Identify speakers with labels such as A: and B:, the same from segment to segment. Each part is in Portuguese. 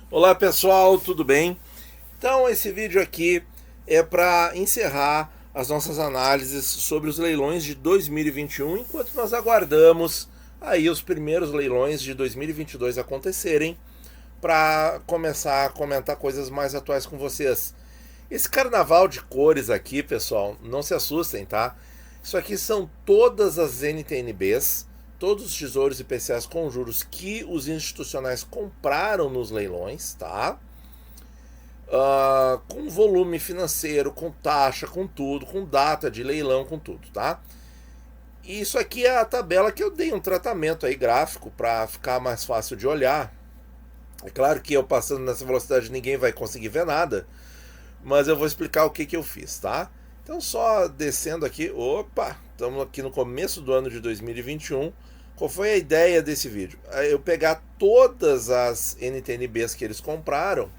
A: Olá pessoal, tudo bem? Então esse vídeo aqui é para encerrar as nossas análises sobre os leilões de 2021, enquanto nós aguardamos aí os primeiros leilões de 2022 acontecerem para começar a comentar coisas mais atuais com vocês. Esse carnaval de cores aqui, pessoal, não se assustem, tá? Isso aqui são todas as NTNBs, todos os tesouros IPCAs com juros que os institucionais compraram nos leilões, tá? Com volume financeiro, com taxa, com tudo, com data de leilão, com tudo, tá? E isso aqui é a tabela que eu dei um tratamento aí gráfico para ficar mais fácil de olhar. É claro que eu passando nessa velocidade ninguém vai conseguir ver nada, mas eu vou explicar o que eu fiz, tá? Então só descendo aqui, opa, estamos aqui no começo do ano de 2021. Qual foi a ideia desse vídeo? Eu pegar todas as NTNBs que eles compraram.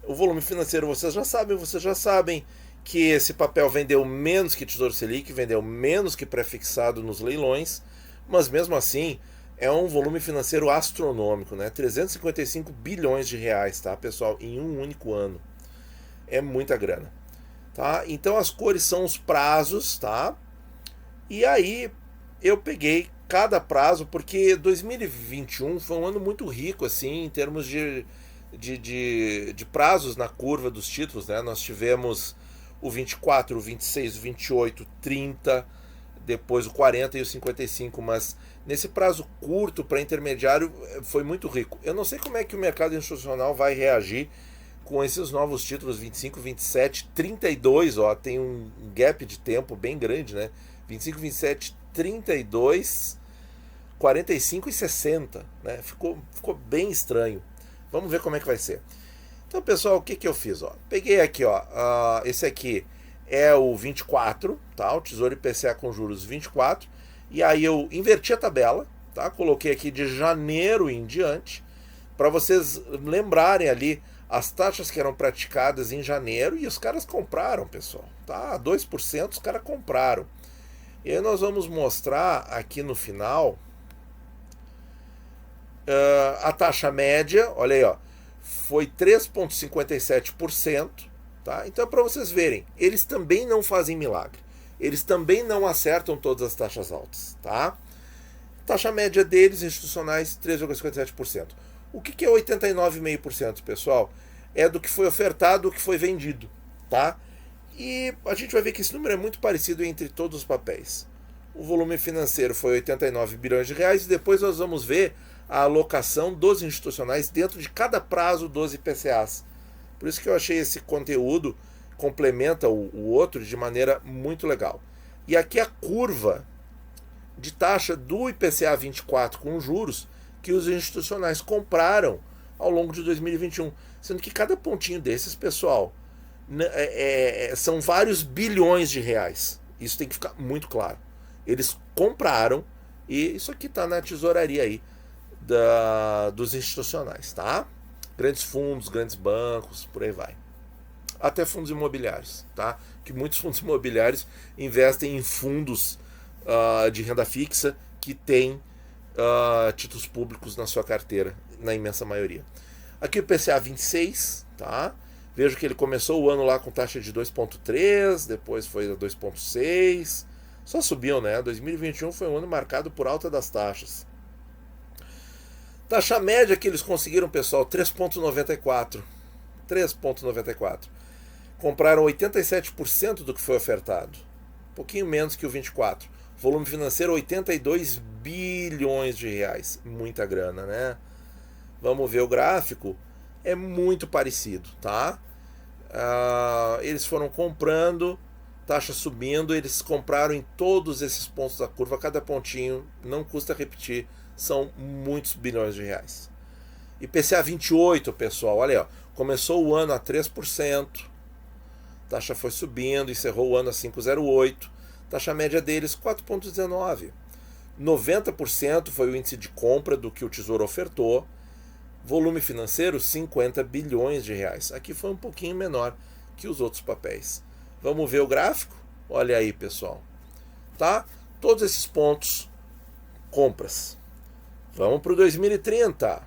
A: O volume financeiro vocês já sabem que esse papel vendeu menos que Tesouro Selic, vendeu menos que pré-fixado nos leilões, mas mesmo assim é um volume financeiro astronômico, né? 355 bilhões de reais, tá, pessoal, em um único ano. É muita grana, tá? Então as cores são os prazos, tá? E aí eu peguei cada prazo, porque 2021 foi um ano muito rico, assim, em termos de prazos na curva dos títulos, né? Nós tivemos o 24, o 26, o 28, 30, depois o 40 e o 55, mas nesse prazo curto para intermediário foi muito rico. Eu não sei como é que o mercado institucional vai reagir com esses novos títulos 25, 27, 32, ó, tem um gap de tempo bem grande, né? 25, 27, 32, 45 e 60, né? Ficou bem estranho. Vamos ver como é que vai ser. Então, pessoal, o que eu fiz? Ó? Peguei aqui, ó, esse aqui é o 24, tá? O Tesouro IPCA com juros 24. E aí eu inverti a tabela, tá? Coloquei aqui de janeiro em diante, para vocês lembrarem ali as taxas que eram praticadas em janeiro, e os caras compraram, pessoal, tá? 2% os caras compraram. E aí nós vamos mostrar aqui no final a taxa média, olha aí, ó, foi 3,57%, tá? Então é para vocês verem, eles também não fazem milagre. Eles também não acertam todas as taxas altas, tá? Taxa média deles, institucionais, 3,57%. O que é 89,5%, pessoal? É do que foi ofertado, do que foi vendido, tá? E a gente vai ver que esse número é muito parecido entre todos os papéis. O volume financeiro foi 89 bilhões de reais e depois nós vamos ver a alocação dos institucionais dentro de cada prazo dos IPCAs. Por isso que eu achei esse conteúdo complementa o outro de maneira muito legal. E aqui a curva de taxa do IPCA 24 com juros que os institucionais compraram ao longo de 2021. Sendo que cada pontinho desses, pessoal, são vários bilhões de reais. Isso tem que ficar muito claro. Eles compraram e isso aqui está na tesouraria aí dos institucionais, tá? Grandes fundos, grandes bancos, por aí vai. Até fundos imobiliários, tá? Que muitos fundos imobiliários investem em fundos de renda fixa que têm títulos públicos na sua carteira, na imensa maioria. Aqui o IPCA 26, tá? Vejo que ele começou o ano lá com taxa de 2,3, depois foi a 2,6. Só subiu, né? 2021 foi um ano marcado por alta das taxas. Taxa média que eles conseguiram, pessoal, 3,94. 3,94. Compraram 87% do que foi ofertado. Um pouquinho menos que o 24. Volume financeiro 82 bilhões de reais. Muita grana, né? Vamos ver o gráfico. É muito parecido, tá? Eles foram comprando, taxa subindo, eles compraram em todos esses pontos da curva, cada pontinho, não custa repetir, são muitos bilhões de reais. IPCA 28, pessoal, olha aí, ó, começou o ano a 3%, taxa foi subindo, encerrou o ano a 5,08%, taxa média deles 4,19%. 90% foi o índice de compra do que o Tesouro ofertou, volume financeiro 50 bilhões de reais. Aqui foi um pouquinho menor que os outros papéis. Vamos ver o gráfico? Olha aí, pessoal. Tá? Todos esses pontos, compras. Vamos para o 2030.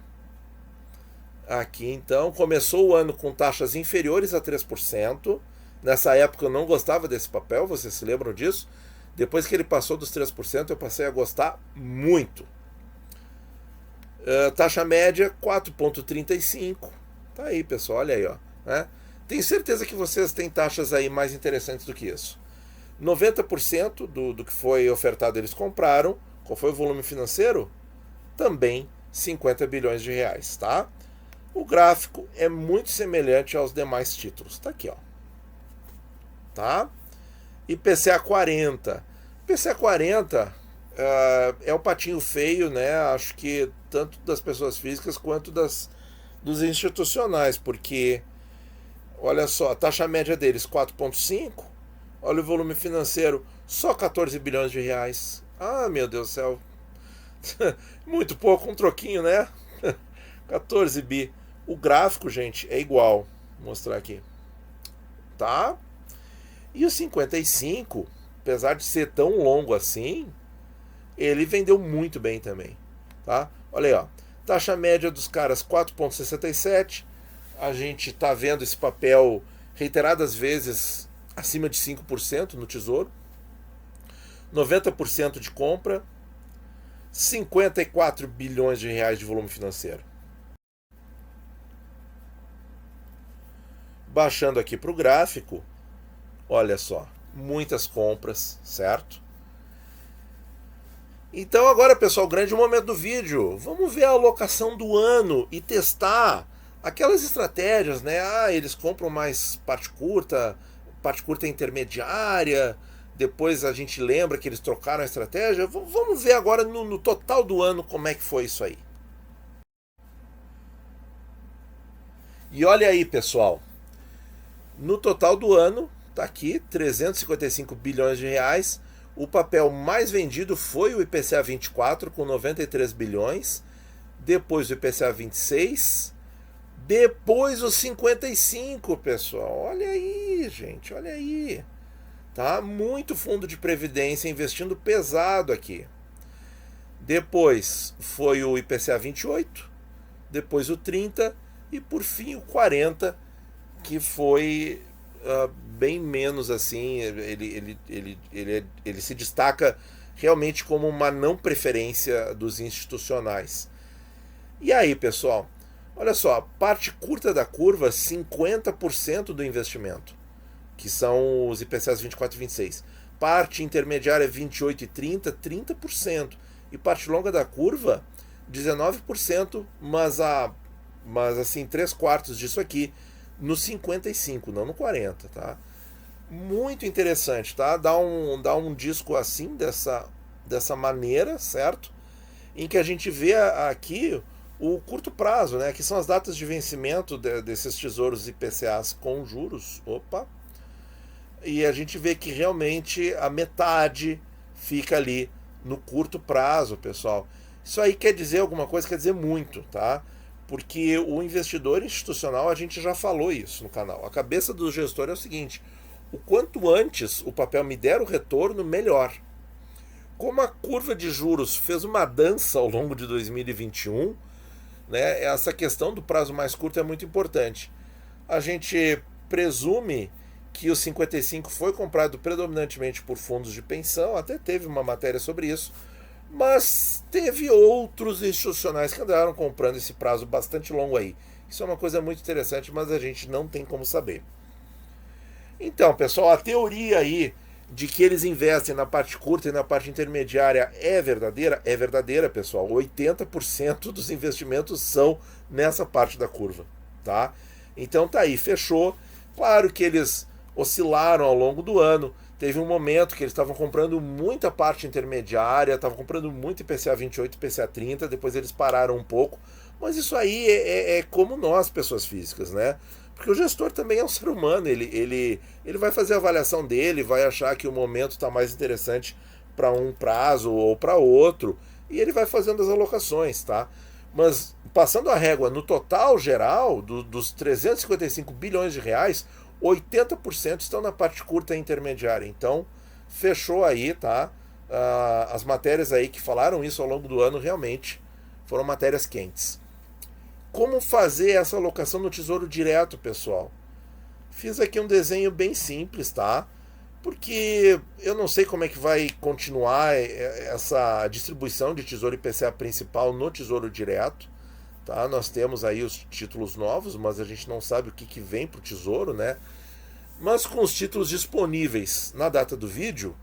A: Aqui então, começou o ano com taxas inferiores a 3%. Nessa época eu não gostava desse papel, vocês se lembram disso? Depois que ele passou dos 3%, eu passei a gostar muito. Taxa média 4,35. Tá aí, pessoal, olha aí, ó. Né? Tenho certeza que vocês têm taxas aí mais interessantes do que isso. 90% do que foi ofertado eles compraram. Qual foi o volume financeiro? Também 50 bilhões de reais, tá? O gráfico é muito semelhante aos demais títulos. Tá aqui, ó. Tá? IPCA 40. IPCA 40 é o patinho feio, né? Acho que tanto das pessoas físicas quanto dos institucionais, porque olha só, a taxa média deles 4,5. Olha o volume financeiro, só 14 bilhões de reais. Ah, meu Deus do céu. Muito pouco, um troquinho, né? 14 bi. O gráfico, gente, é igual. Vou mostrar aqui. Tá? E o 55, apesar de ser tão longo assim, ele vendeu muito bem também. Tá? Olha aí, ó. Taxa média dos caras 4,67. A gente tá vendo esse papel reiteradas vezes acima de 5% no Tesouro. 90% de compra. 54 bilhões de reais de volume financeiro. Baixando aqui para o gráfico, olha só, muitas compras, certo? Então agora, pessoal, o grande momento do vídeo. Vamos ver a alocação do ano e testar aquelas estratégias, né? Eles compram mais parte curta intermediária, depois a gente lembra que eles trocaram a estratégia. Vamos ver agora no total do ano como é que foi isso aí. E olha aí, pessoal. No total do ano, tá aqui, 355 bilhões de reais. O papel mais vendido foi o IPCA 24, com 93 bilhões. Depois o IPCA 26. Depois o 55, pessoal. Olha aí, gente, olha aí. Tá? Muito fundo de previdência investindo pesado aqui. Depois foi o IPCA 28. Depois o 30. E por fim o 40, que foi bem menos assim. Ele se destaca realmente como uma não preferência dos institucionais. E aí, pessoal, olha só, parte curta da curva, 50% do investimento, que são os IPCAs 24 e 26. Parte intermediária 28 e 30, 30%. E parte longa da curva, 19%, mas assim, 3/4 disso aqui no 55, não no 40, tá? Muito interessante, tá? Dá um disco assim, dessa maneira, certo? Em que a gente vê aqui o curto prazo, né? Que são as datas de vencimento desses tesouros IPCAs com juros. Opa! E a gente vê que realmente a metade fica ali no curto prazo, pessoal. Isso aí quer dizer alguma coisa, quer dizer muito, tá? Porque o investidor institucional, a gente já falou isso no canal. A cabeça do gestor é o seguinte: o quanto antes o papel me der o retorno, melhor. Como a curva de juros fez uma dança ao longo de 2021, né, essa questão do prazo mais curto é muito importante. A gente presume que o 55 foi comprado predominantemente por fundos de pensão, até teve uma matéria sobre isso, mas teve outros institucionais que andaram comprando esse prazo bastante longo aí. Isso é uma coisa muito interessante, mas a gente não tem como saber. Então, pessoal, a teoria aí de que eles investem na parte curta e na parte intermediária é verdadeira? É verdadeira, pessoal. 80% dos investimentos são nessa parte da curva, tá? Então tá aí, fechou. Claro que eles oscilaram ao longo do ano. Teve um momento que eles estavam comprando muita parte intermediária, estavam comprando muito IPCA 28, IPCA 30, depois eles pararam um pouco. Mas isso aí é como nós, pessoas físicas, né? Porque o gestor também é um ser humano, ele vai fazer a avaliação dele, vai achar que o momento está mais interessante para um prazo ou para outro, e ele vai fazendo as alocações, tá? Mas passando a régua no total geral, dos 355 bilhões de reais, 80% estão na parte curta e intermediária. Então, fechou aí, tá? As matérias aí que falaram isso ao longo do ano realmente foram matérias quentes. Como fazer essa alocação no Tesouro Direto, pessoal? Fiz aqui um desenho bem simples, tá? Porque eu não sei como é que vai continuar essa distribuição de Tesouro IPCA principal no Tesouro Direto. Tá? Nós temos aí os títulos novos, mas a gente não sabe o que vem para o Tesouro, né? Mas com os títulos disponíveis na data do vídeo,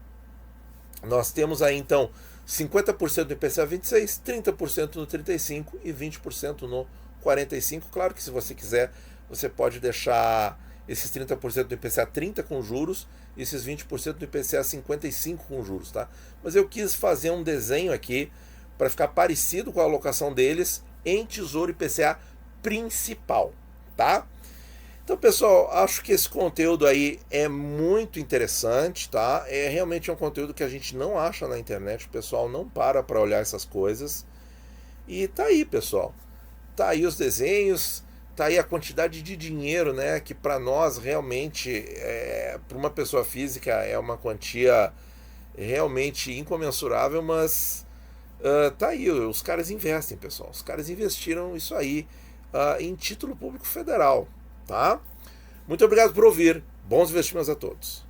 A: nós temos aí então 50% no IPCA 26, 30% no 35 e 20% no 45. Claro que se você quiser, você pode deixar esses 30% do IPCA 30 com juros e esses 20% do IPCA 55 com juros, tá? Mas eu quis fazer um desenho aqui para ficar parecido com a alocação deles em Tesouro IPCA principal, tá? Então, pessoal, acho que esse conteúdo aí é muito interessante, tá? É realmente um conteúdo que a gente não acha na internet, o pessoal não para olhar essas coisas. E tá aí, pessoal. Tá aí os desenhos, tá aí a quantidade de dinheiro, né, que para nós realmente, para uma pessoa física, é uma quantia realmente incomensurável, mas tá aí, os caras investem, pessoal. Os caras investiram isso aí em título público federal, tá? Muito obrigado por ouvir. Bons investimentos a todos.